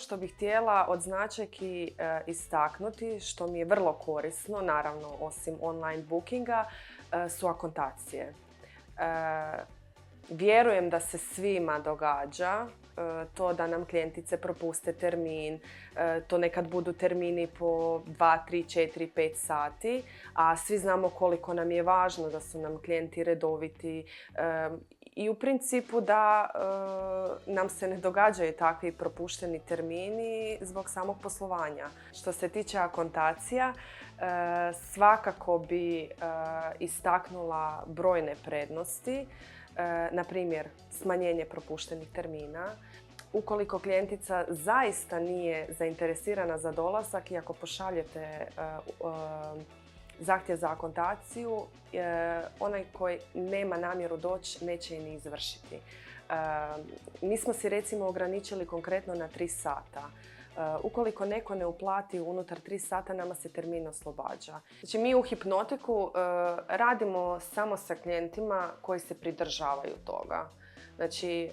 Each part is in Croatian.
što bih htjela od značajki istaknuti, što mi je vrlo korisno, naravno osim online bookinga, su akontacije. Vjerujem da se svima događa to da nam klijentice propuste termin, to nekad budu termini po 2, 3, 4, 5 sati, a svi znamo koliko nam je važno da su nam klijenti redoviti i u principu da nam se ne događaju takvi propušteni termini zbog samog poslovanja. Što se tiče akontacija, svakako bi istaknula brojne prednosti. Na primjer, smanjenje propuštenih termina. Ukoliko klijentica zaista nije zainteresirana za dolazak i ako pošaljete zahtjev za akontaciju, onaj koji nema namjeru doći neće je ni izvršiti. Mi smo si recimo ograničili konkretno na 3 sata. Ukoliko neko ne uplati unutar 3 sata, nama se termin oslobađa. Znači, mi u Hipnotiku radimo samo sa klijentima koji se pridržavaju toga. Znači,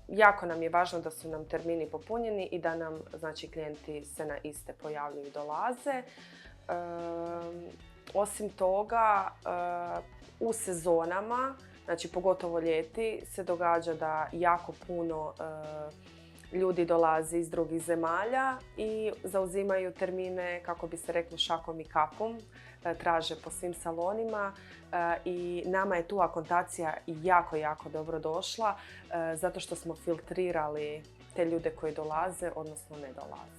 jako nam je važno da su nam termini popunjeni i da nam, znači, klijenti se na iste pojavljuju i dolaze. Osim toga, u sezonama, znači pogotovo ljeti, se događa da jako puno ljudi dolazi iz drugih zemalja i zauzimaju termine, kako bi se reklo, šakom i kapom, traže po svim salonima i nama je tu akontacija jako, jako dobro došla zato što smo filtrirali te ljude koji dolaze, odnosno ne dolaze.